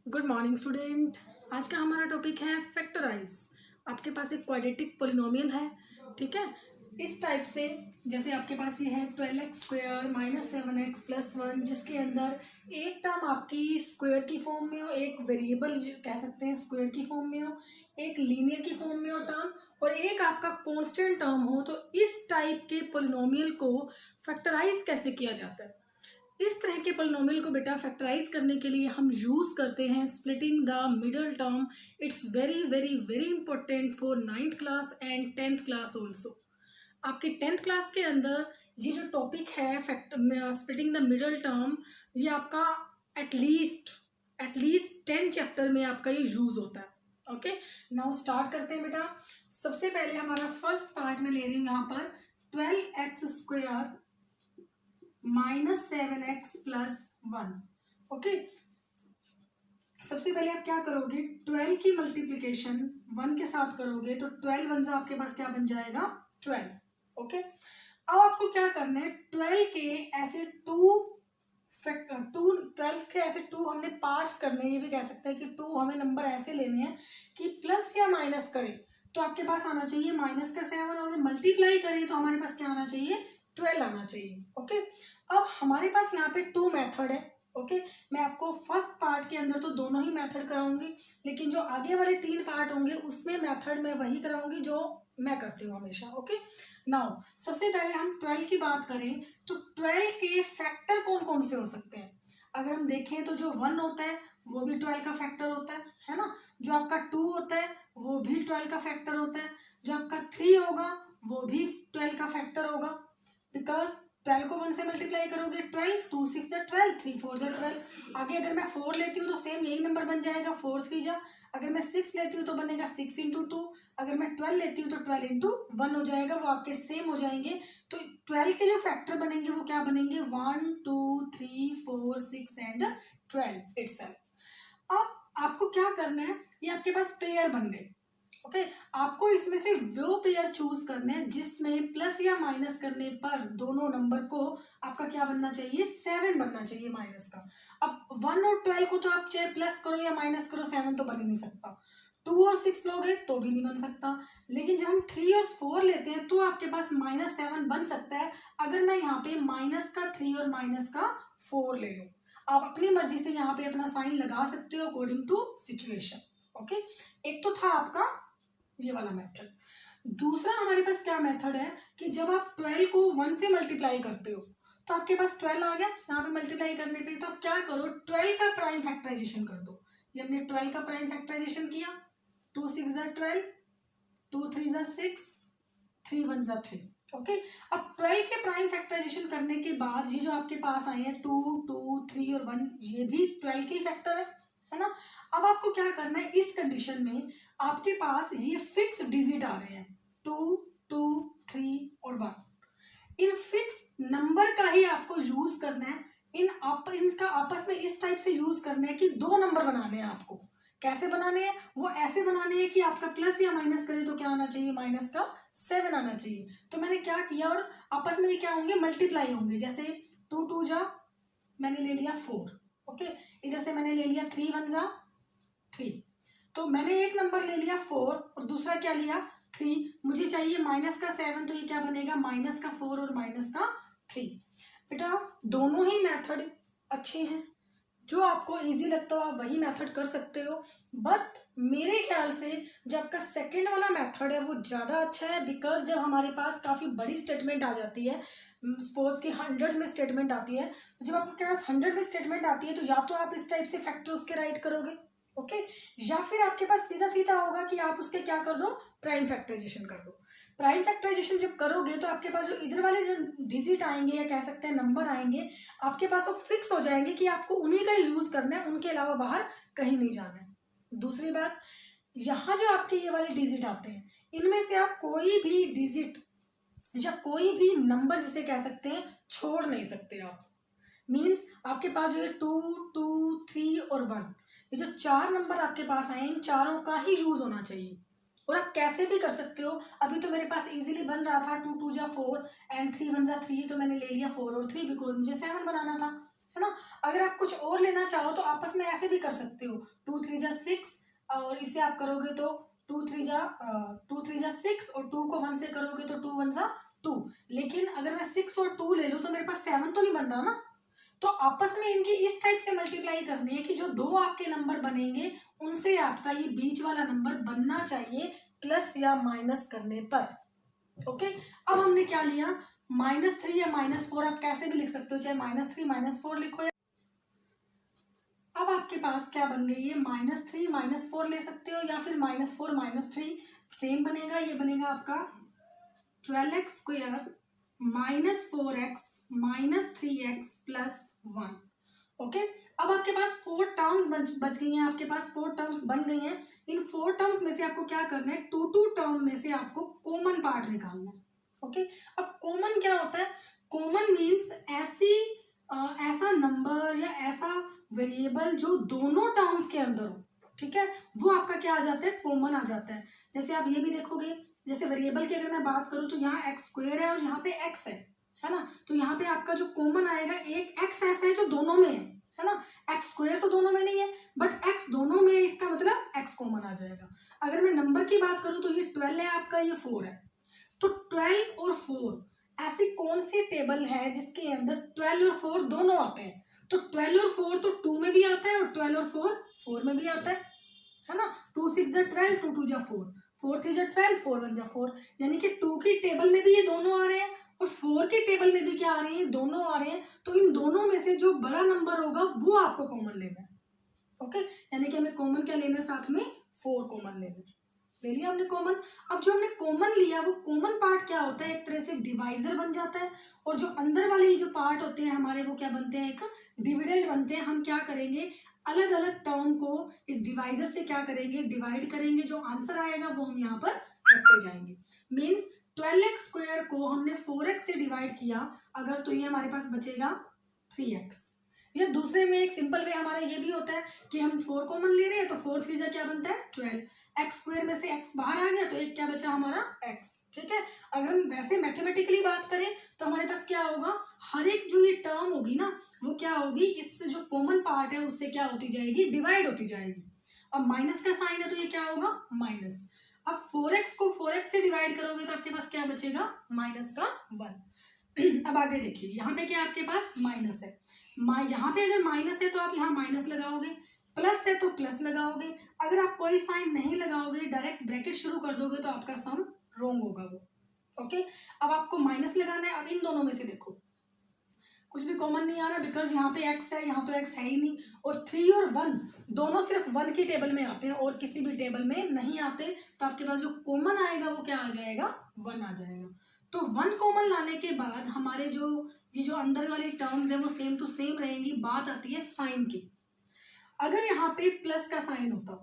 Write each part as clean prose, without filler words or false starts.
Good morning student. आज का हमारा टॉपिक है फैक्टराइज। आपके पास एक क्वाड्रेटिक पोलिनोमियल है, ठीक है। इस टाइप से जैसे आपके पास ये है 12x² माइनस 7x प्लस 1, जिसके अंदर एक टर्म आपकी स्क्वायर की फॉर्म में हो, एक वेरिएबल कह सकते हैं स्क्वायर की फॉर्म में हो, एक लीनियर की फॉर्म में हो टर्म, और एक आपका कांस्टेंट टर्म हो। तो इस टाइप के पोलिनोमियल को फैक्टराइज कैसे किया जाता है? इस तरह के पोलिनोमियल को बेटा फैक्टराइज करने के लिए हम यूज़ करते हैं splitting the middle term. It's very very very important for 9th class and 10th class also. आपके 10th क्लास के अंदर ये जो टॉपिक है स्प्लिटिंग द मिडल टर्म, ये आपका एटलीस्ट 10 चैप्टर में आपका ये यूज़ होता है। ओके, नाउ स्टार्ट करते हैं बेटा। सबसे पहले हमारा फर्स्ट पार्ट में ले रही हूँ यहाँ पर 12x² minus 7x plus 1। Okay, सबसे पहले आप क्या करोगे, 12 की मल्टीप्लिकेशन 1 के साथ करोगे तो 12 1 आपके पास क्या बन जाएगा, 12। ओके, अब आपको क्या करना है, 12 के ऐसे 12 के ऐसे 2 हमने पार्ट्स करने हैं। ये भी कह सकते हैं कि 2 हमें नंबर ऐसे लेने हैं कि प्लस या माइनस करें तो आपके पास आना चाहिए माइनस का 7, और मल्टीप्लाई करें तो हमारे पास क्या आना चाहिए, 12 आना चाहिए। ओके, अब हमारे पास यहाँ पे 2 मेथड है। ओके, मैं आपको फर्स्ट पार्ट के अंदर तो दोनों ही मेथड कराऊंगी, लेकिन जो आगे वाले 3 पार्ट होंगे उसमें मेथड मैं वही कराऊंगी जो मैं करती हूँ हमेशा। ओके, नाउ सबसे पहले हम 12 की बात करें तो 12 के फैक्टर कौन कौन से हो सकते हैं। अगर हम देखें तो जो 1 होता है वो भी 12 का फैक्टर होता है ना। जो आपका 2 होता है वो भी 12 का फैक्टर होता है। जो आपका 3 होगा वो भी 12 का फैक्टर होगा, बिकॉज 12 को 1 से मल्टीप्लाई करोगे 12, 2 6 या 12, 3 4 या 12। आगे अगर मैं 4 लेती हूँ तो सेम यही नंबर बन जाएगा 4 3 जा। अगर मैं 6 लेती हूँ तो बनेगा 6 इंटू 2। अगर मैं 12 लेती हूँ तो 12 इंटू 1 हो जाएगा, वो आपके सेम हो जाएंगे। तो 12 के जो फैक्टर बनेंगे वो क्या बनेंगे, 1 2 3 4 6 एंड 12 इटसेल्फ। अब आपको क्या करना है, ये आपके पास पेयर बन गए। ओके, आपको इसमें से वो पेयर चूज करने हैं जिसमें प्लस या माइनस करने पर दोनों नंबर को आपका क्या बनना चाहिए, 7 बनना चाहिए माइनस का। अब 1 और 12 को तो आप चाहे प्लस करो या माइनस करो 7 तो बन ही नहीं सकता। 2 और 6 लोगे तो भी नहीं बन सकता। लेकिन जब हम 3 और 4 लेते हैं तो आपके पास -7 बन सकता है, अगर मैं यहाँ पे माइनस का 3 और माइनस का 4 ले लूँ। आप अपनी मर्जी से यहाँ पे अपना साइन लगा सकते हो अकॉर्डिंग टू सिचुएशन। ओके, एक तो था आपका ये वाला मेथड। दूसरा हमारे पास क्या मेथड है कि जब आप 12 को 1 से मल्टीप्लाई करते हो तो आपके पास 12 आ गया यहाँ पे मल्टीप्लाई करने पे, तो आप क्या करो 12 का प्राइम फैक्टराइजेशन कर दो। ये हमने 12 का प्राइम फैक्टराइजेशन किया, 2 6 12, 2 3 6, 3 1 3। ओके, अब 12 के प्राइम फैक्टराइजेशन करने के बाद ये जो आपके पास आए हैं 2 2 3 और 1, ये भी 12 के फैक्टर है ना। अब आपको क्या करना है, इस कंडीशन में आपके पास ये फिक्स डिजिट आ रहे हैं 2 2 3 और 1। इन फिक्स नंबर का ही आपको यूज करना है। इनका आपस में इस टाइप से यूज करना है कि 2 नंबर बनाने हैं आपको। कैसे बनाने हैं, वो ऐसे बनाने हैं कि आपका प्लस या माइनस करें तो क्या आना चाहिए, माइनस का 7 आना चाहिए। तो मैंने क्या किया, और आपस में ये क्या होंगे, मल्टीप्लाई होंगे। जैसे 2 2 जा, मैंने ले लिया 4। ओके, इधर से मैंने ले लिया 3 1 जा 3। तो मैंने एक नंबर ले लिया 4 और दूसरा क्या लिया 3। मुझे चाहिए माइनस का 7, तो ये क्या बनेगा, माइनस का 4 और माइनस का 3। बेटा दोनों ही मेथड अच्छे हैं, जो आपको इजी लगता हो आप वही मेथड कर सकते हो। बट मेरे ख्याल से जो आपका सेकेंड वाला मेथड है वो ज़्यादा अच्छा है, बिकॉज जब हमारे पास काफ़ी बड़ी स्टेटमेंट आ जाती है, सपोज कि 100 में स्टेटमेंट आती है, तो जब आपके पास 100 में स्टेटमेंट आती है तो या तो आप इस टाइप से फैक्टर उसके राइट करोगे, ओके, या फिर आपके पास सीधा सीधा होगा कि आप उसके क्या कर दो, प्राइम फैक्टराइजेशन कर दो। प्राइम फैक्टराइजेशन जब करोगे तो आपके पास जो इधर वाले जो डिजिट आएंगे या कह सकते हैं नंबर आएंगे, आपके पास वो फिक्स हो जाएंगे कि आपको उन्हीं का यूज करना है, उनके अलावा बाहर कहीं नहीं जाना है। दूसरी बात, यहाँ जो आपके ये वाले डिजिट आते हैं इनमें से आप कोई भी डिजिट या कोई भी नंबर जिसे कह सकते हैं छोड़ नहीं सकते आप। मीन्स आपके पास जो है 2 2 3 और 1, ये जो 4 नंबर आपके पास आए इन चारों का ही यूज होना चाहिए। और आप कैसे भी कर सकते हो, अभी तो मेरे पास इजीली बन रहा था 2 2 जा 4 एंड 3 1 जा 3, तो मैंने ले लिया 4 और 3 बिकॉज मुझे 7 बनाना था। है ना। अगर आप कुछ और लेना चाहो तो आपस में ऐसे भी कर सकते हो, 2 3 जा 6 और इसे आप करोगे तो 2 3 जा 6 और 2 को 1 से करोगे तो 2 1 जा 2। लेकिन अगर मैं 6 और 2 ले लूँ तो मेरे पास 7 तो नहीं बन रहा ना। तो आपस में इनकी इस टाइप से मल्टीप्लाई करनी है कि जो दो आपके नंबर बनेंगे उनसे आपका ये बीच वाला नंबर बनना चाहिए प्लस या माइनस करने पर। ओके, अब हमने क्या लिया, -3 या -4, आप कैसे भी लिख सकते हो, चाहे -3 -4 लिखो। अब आपके पास क्या बन गई है, -3 -4 ले सकते हो या फिर -4 -3 सेम बनेगा। ये बनेगा आपका 12x² -4x -3x +1। ओके, अब आपके पास 4 टर्म्स बच गई हैं, आपके पास 4 टर्म्स बन गई हैं। इन 4 टर्म्स में से आपको क्या करना है, 2 टर्म में से आपको कॉमन पार्ट निकालना है। ओके, अब कॉमन क्या होता है, कॉमन मीन्स ऐसा नंबर या ऐसा वेरिएबल जो दोनों टर्म्स के अंदर हो, ठीक है, वो आपका क्या आ जाता है, कॉमन आ जाता है। जैसे आप ये भी देखोगे, जैसे वेरिएबल की अगर मैं बात करूं तो यहाँ x² है और यहाँ पे x है ना। तो यहाँ पे आपका जो कॉमन आएगा, एक x ऐसा है जो दोनों में है ना, x² तो दोनों में नहीं है बट x दोनों में है, इसका मतलब x कॉमन आ जाएगा। अगर मैं नंबर की बात करूं तो ये 12 है आपका, ये 4 है। तो 12 और 4 ऐसी कौन सी टेबल है जिसके अंदर 12 और 4 दोनों आते हैं। तो 12 और 4 तो 2 में भी आता है और 12 और 4 4 में भी आता है ना। 2 6 जा 12, 2 2 जा 4, 4 3 जा 12, 4 1 जा 4, यानी कि 2 की टेबल में भी ये दोनों आ रहे हैं और 4 की टेबल में भी क्या आ रहे हैं, दोनों आ रहे हैं। तो इन दोनों में से जो बड़ा नंबर होगा वो आपको कॉमन लेना है। ओके, यानी कि हमें कॉमन क्या लेना है, साथ में 4 कॉमन लेना है। ले लिया हमने कॉमन। अब जो हमने कॉमन लिया वो कॉमन पार्ट क्या होता है, एक तरह से डिवाइजर बन जाता है। और जो अंदर वाले जो पार्ट होते हैं हमारे, वो क्या बनते हैं, एक डिविडेंड बनते हैं। हम क्या करेंगे, अलग अलग टर्म को इस डिवाइजर से क्या करेंगे, डिवाइड करेंगे। जो आंसर आएगा वो हम यहाँ पर रखते जाएंगे। मीन्स 12x² को हमने 4x से डिवाइड किया अगर, तो ये हमारे पास बचेगा 3x। या दूसरे में एक सिंपल वे हमारा ये भी होता है कि हम 4 कॉमन ले रहे हैं तो 4 3 जा क्या बनता है 12, x² में से x बाहर आ गया तो एक क्या बचा हमारा x। ठीक है, अगर हम वैसे मैथमेटिकली बात करें तो हमारे पास क्या होगा, हर एक जो ये टर्म होगी ना वो क्या होगी, इससे जो कॉमन पार्ट है उससे क्या होती जाएगी, डिवाइड होती जाएगी। अब माइनस का साइन है तो ये क्या होगा, माइनस। अब 4x को 4x से डिवाइड करोगे तो आपके पास क्या बचेगा, -1। अब आगे देखिए, यहाँ पे क्या आपके पास माइनस है, यहाँ पे अगर माइनस है तो आप यहाँ माइनस लगाओगे, प्लस है तो प्लस लगाओगे। अगर आप कोई साइन नहीं लगाओगे, डायरेक्ट ब्रैकेट शुरू कर दोगे तो आपका सम रॉन्ग होगा वो। ओके, अब आपको माइनस लगाना है। अब इन दोनों में से देखो कुछ भी कॉमन नहीं आ रहा, बिकॉज यहाँ पे x है, यहाँ तो x है ही नहीं। और 3 और 1 दोनों सिर्फ 1 की टेबल में आते हैं और किसी भी टेबल में नहीं आते। तो आपके पास जो कॉमन आएगा वो क्या आ जाएगा, 1 आ जाएगा। तो 1 कॉमन लाने के बाद हमारे ये जो अंदर वाली टर्म्स है वो सेम टू सेम रहेंगी। बात आती है साइन की। अगर यहाँ पे प्लस का साइन होता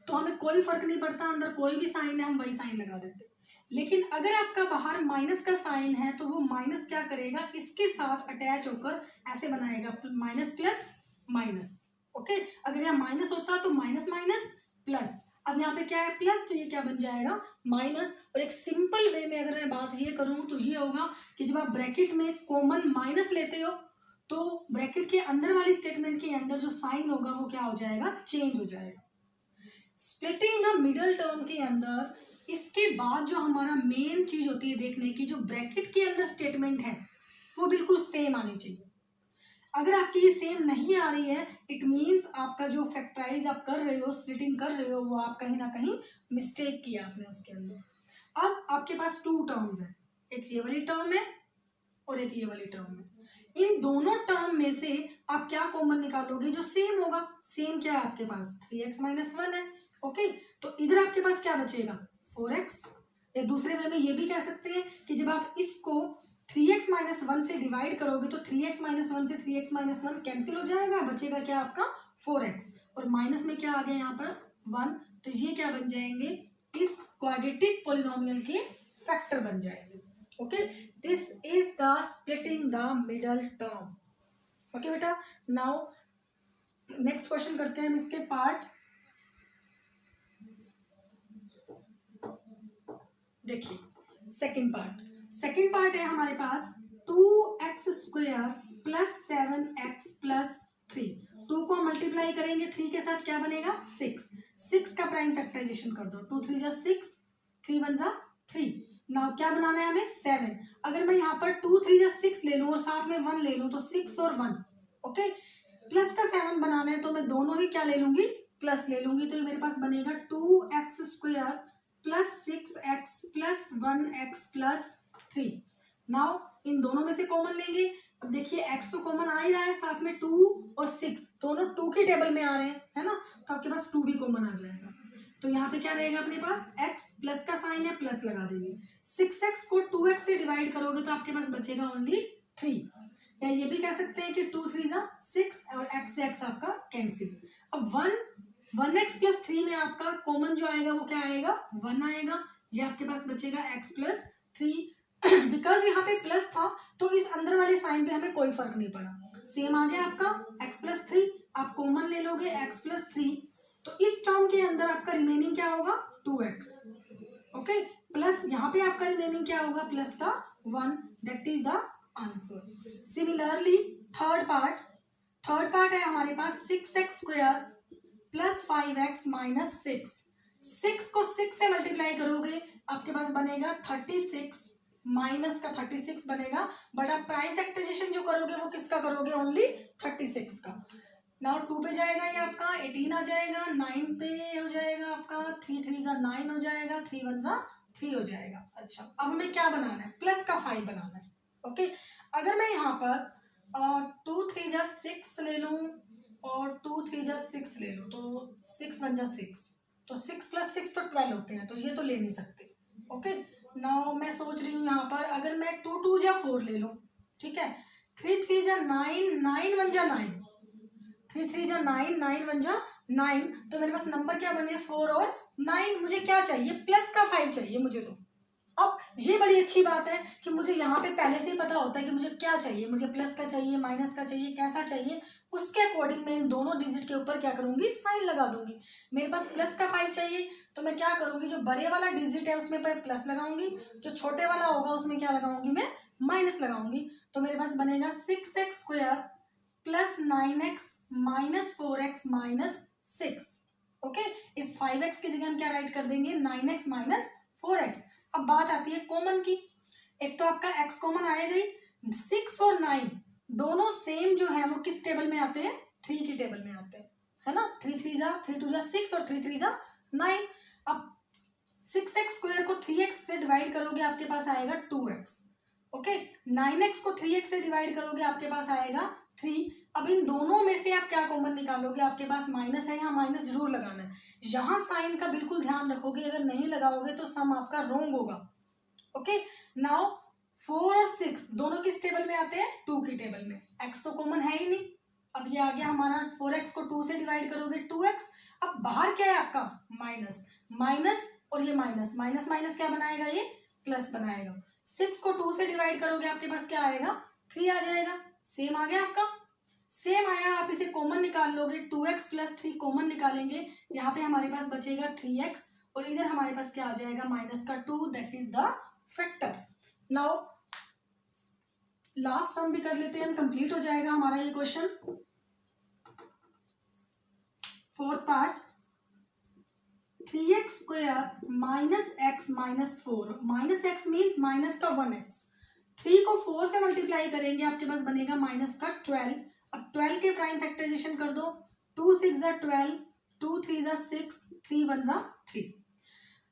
तो हमें कोई फर्क नहीं पड़ता, अंदर कोई भी साइन है हम वही साइन लगा देते। लेकिन अगर आपका बाहर माइनस का साइन है तो वो माइनस क्या करेगा, इसके साथ अटैच होकर ऐसे बनाएगा, माइनस प्लस माइनस। ओके, अगर यहाँ माइनस होता तो माइनस माइनस प्लस। अब यहाँ पे क्या है, प्लस, तो ये क्या बन जाएगा, माइनस। और एक सिंपल वे में अगर मैं बात ये करूँ तो ये होगा कि जब आप ब्रैकेट में कॉमन माइनस लेते हो तो ब्रैकेट के अंदर वाली स्टेटमेंट के अंदर जो साइन होगा वो क्या हो जाएगा, चेंज हो जाएगा। स्प्लिटिंग द मिडल टर्म के अंदर इसके बाद जो हमारा मेन चीज होती है देखने की, जो ब्रैकेट के अंदर स्टेटमेंट है वो बिल्कुल सेम आनी चाहिए। अगर आपकी ये सेम नहीं आ रही है, इट मीन्स आपका जो फैक्टराइज आप कर रहे हो, स्प्लिटिंग कर रहे हो, वो आप कहीं ना कहीं मिस्टेक किया आपने उसके अंदर। अब आपके पास 2 टर्म्स है, एक ये वाली टर्म है और एक ये वाली टर्म है। इन दोनों टर्म में से आप क्या कॉमन निकालोगे, जो सेम होगा। सेम क्या है आपके पास, 3x - 1 है। ओके, तो इधर आपके पास क्या बचेगा, 4x। या दूसरे वे में ये भी कह सकते हैं कि जब आप इसको 3x - 1 से डिवाइड करोगे तो 3x - 1 से 3x - 1 कैंसिल हो जाएगा, बचेगा क्या आपका 4x। और माइनस में क्या आ गया यहाँ पर 1, तो ये क्या बन जाएंगे, इस क्वाड्रेटिक पॉलिनोमियल के फैक्टर बन जाएंगे। Okay, this is the splitting the middle term. Okay बेटा, नाउ नेक्स्ट क्वेश्चन करते हैं हम इसके पार्ट। देखिए सेकंड पार्ट है हमारे पास 2x² प्लस 7x+3। 2 को मल्टीप्लाई करेंगे 3 के साथ, क्या बनेगा 6। 6 का प्राइम फैक्टराइजेशन कर दो, 2 3 जा 6, 3 1 जा 3। नाउ क्या बनाना है हमें 7। अगर मैं यहाँ पर 2 3 जा 6 ले लूँ और साथ में 1 ले लूँ तो 6 और 1, ओके। प्लस का 7 बनाना है तो मैं दोनों ही क्या ले लूंगी, प्लस ले लूंगी। तो ये मेरे पास बनेगा 2x² plus 6x+1x+3। Now in दोनों में से कॉमन लेंगे। अब देखिए x तो कॉमन आ ही रहा है, साथ में 2 और 6 दोनों 2 के टेबल में आ रहे हैं, है ना, तो आपके पास 2 भी कॉमन आ जाएगा। तो यहाँ पे क्या रहेगा अपने पास, x प्लस का साइन है, प्लस लगा देंगे। 6x को 2x से डिवाइड करोगे तो आपके पास बचेगा ओनली 3। या ये भी कह सकते हैं कि 2 3 जा 6 और x से x आपका कैंसिल। अब 1x+3 में आपका कॉमन जो आएगा वो क्या आएगा, 1 आएगा। ये आपके पास बचेगा x+3। बिकॉज यहाँ पे प्लस था तो इस अंदर वाले साइन पे हमें कोई फर्क नहीं पड़ा, सेम आ गया आपका x+3। आप कॉमन ले लोगे x+3, तो इस टर्म के अंदर आपका रिमेनिंग क्या होगा 2x, ओके। प्लस यहाँ पे आपका रिमेनिंग क्या होगा, प्लस का 1, that is the answer. Similarly third part है हमारे पास 6x² प्लस 5x-6। 6 को 6 से मल्टीप्लाई करोगे आपके पास बनेगा 36, माइनस का 36 बनेगा। बट आप प्राइम फैक्टराइजेशन जो करोगे वो किसका करोगे, ओनली 36 का। नाउ 2 पे जाएगा ये आपका 18 आ जाएगा, 9 पे हो जाएगा आपका 3 3 जा 9 हो जाएगा, 3 1 जा 3 हो जाएगा। अच्छा अब हमें क्या बनाना है, प्लस का 5 बनाना है, ओके। अगर मैं यहाँ पर 2 3 जा 6 ले लूँ और 2 3 जा 6 ले लूँ तो 6 1 जा 6, तो 6 + 6 तो 12 होते हैं, तो ये तो ले नहीं सकते, ओके। नाउ मैं सोच रही हूँ यहाँ पर अगर मैं 2 2 जा 4 ले लूँ, ठीक है। 3 3 जा 9, 9 1 जा 9, 3 3 जा 9, 9 1 जा 9, तो मेरे पास नंबर क्या बने 4 और 9। मुझे क्या चाहिए, प्लस का 5 चाहिए मुझे। तो अब ये बड़ी अच्छी बात है कि मुझे यहाँ पे पहले से ही पता होता है कि मुझे क्या चाहिए, मुझे प्लस का चाहिए, माइनस का चाहिए, कैसा चाहिए, उसके अकॉर्डिंग मैं इन दोनों डिजिट के ऊपर क्या करूंगी, साइन लगा दूंगी। मेरे पास प्लस का 5 चाहिए तो मैं क्या करूंगी, जो बड़े वाला डिजिट है उसमें मैं प्लस लगाऊंगी, जो छोटे वाला होगा उसमें क्या लगाऊंगी, मैं माइनस लगाऊंगी। तो मेरे पास बनेगा 6x² प्लस 9x-4x-6, ओके। इस 5x की जगह हम क्या राइट कर देंगे, 9x-4x। अब बात आती है कॉमन की। एक तो आपका x कॉमन आएगा ही, 6 और 9 दोनों सेम जो है वो किस टेबल में आते हैं, 3 की टेबल में आते हैं, है ना। 3 3 जा 3 2 जा 6 और 3 3 जा 9। अब 6x² को 3x से डिवाइड करोगे आपके पास आएगा 2x, ओके। 9x को 3x से डिवाइड करोगे आपके पास आएगा 3। अब इन दोनों में से आप क्या कॉमन निकालोगे, आपके पास माइनस है, यहाँ माइनस जरूर लगाना है। यहाँ साइन का बिल्कुल ध्यान रखोगे, अगर नहीं लगाओगे तो सम आपका रॉन्ग होगा, ओके। नाउ 4 और 6 दोनों किस टेबल में आते हैं, 2 की टेबल में। x तो कॉमन है ही नहीं। अब ये आ गया हमारा 4x को 2 से डिवाइड करोगे 2x। अब बाहर क्या है आपका माइनस, माइनस और ये माइनस, माइनस माइनस क्या बनाएगा, ये प्लस बनाएगा। 6 को 2 से डिवाइड करोगे आपके पास क्या आएगा, 3 आ जाएगा। सेम आ गया आपका, सेम आया। आप इसे कॉमन निकाल लोगे, 2x + 3 कॉमन निकालेंगे, यहाँ पे हमारे पास बचेगा 3x और इधर हमारे पास क्या आ जाएगा, माइनस का 2, that is the factor. Now last sum भी कर लेते हैं, कंप्लीट हो जाएगा हमारा ये question. Fourth part, 3x² - x - 4, -x means minus का 1x। 3 को 4 से मल्टीप्लाई करेंगे आपके पास बनेगा माइनस का 12। अब 12 के प्राइम फैक्टराइजेशन कर दो, 2 6 जा 12, 2 3 जा 6, 3 1 जा 3।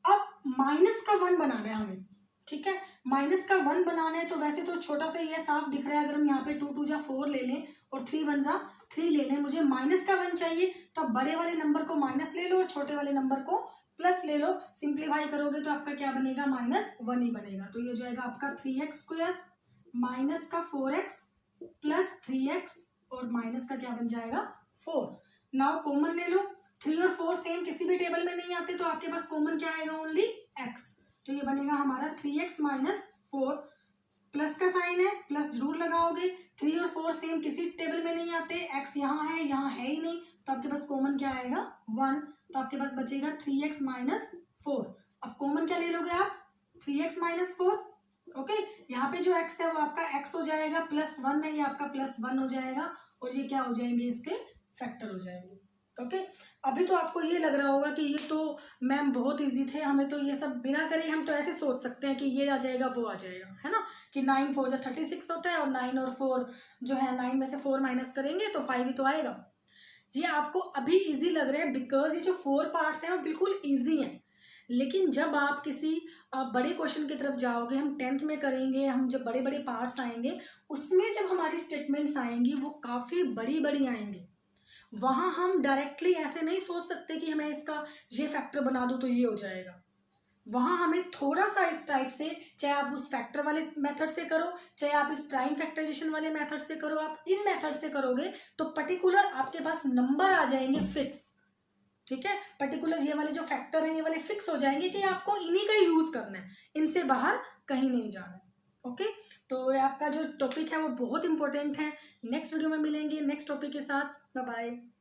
अब माइनस का 1 बनाना है हमें, ठीक है। माइनस का 1 बनाना है तो वैसे तो छोटा सा ये साफ दिख रहा है, अगर हम यहाँ पे 2 2 जा 4 ले लें और 3 1 जा 3 ले लें, मुझे माइनस का 1 चाहिए, तो आप बड़े वाले नंबर को माइनस ले लो और छोटे वाले नंबर को प्लस ले लो। सिंप्लीफाई करोगे तो आपका क्या बनेगा, -1 ही बनेगा। तो ये हो जाएगा आपका 3x² माइनस का 4x प्लस 3x और माइनस का क्या बन जाएगा 4। नाउ कॉमन ले लो, 3 और 4 सेम किसी भी टेबल में नहीं आते, तो आपके पास कॉमन क्या आएगा, ओनली x। तो ये बनेगा हमारा 3x - 4, प्लस का साइन है, प्लस जरूर लगाओगे। 3 और 4 सेम किसी टेबल में नहीं आते, x यहाँ है ही नहीं, तो आपके पास कॉमन क्या आएगा 1, तो आपके पास बचेगा 3x - 4। अब कॉमन क्या ले लोगे आप, 3x - 4, ओके, यहाँ पे जो x है वो आपका x हो जाएगा, +1 है ये आपका +1 हो जाएगा, और ये क्या हो जाएंगे, इसके फैक्टर हो जाएंगे। ओके, अभी तो आपको ये लग रहा होगा कि ये तो मैम बहुत इजी थे, हमें तो ये सब बिना करे हम तो ऐसे सोच सकते हैं कि ये आ जाएगा वो आ जाएगा, है ना, कि 9 4 जा 36 होता है, और 9 और 4 जो है 9 में से 4 माइनस करेंगे तो 5 ही तो आएगा। ये आपको अभी इजी लग रहा है बिकॉज ये जो 4 पार्ट्स हैं वो बिल्कुल इजी हैं, लेकिन जब आप किसी बड़े क्वेश्चन की तरफ जाओगे, हम 10th में करेंगे, हम जब बड़े बड़े पार्ट्स आएंगे उसमें जब हमारी स्टेटमेंट्स आएंगी वो काफ़ी बड़ी बड़ी आएंगी, वहाँ हम डायरेक्टली ऐसे नहीं सोच सकते कि मैं इसका ये फैक्टर बना दूँ तो ये हो जाएगा। वहाँ हमें थोड़ा सा इस टाइप से, चाहे आप उस फैक्टर वाले मेथड से करो, चाहे आप इस प्राइम फैक्टराइजेशन वाले मेथड से करो, आप इन मेथड से करोगे तो पर्टिकुलर आपके पास नंबर आ जाएंगे फिक्स। ठीक है, पर्टिकुलर ये वाले जो फैक्टर हैं ये वाले फिक्स हो जाएंगे कि आपको इन्हीं का यूज करना है, इनसे बाहर कहीं नहीं जाना है। ओके, तो ये आपका जो टॉपिक है वो बहुत इंपॉर्टेंट है। नेक्स्ट वीडियो में मिलेंगे नेक्स्ट टॉपिक के साथ। Bye bye.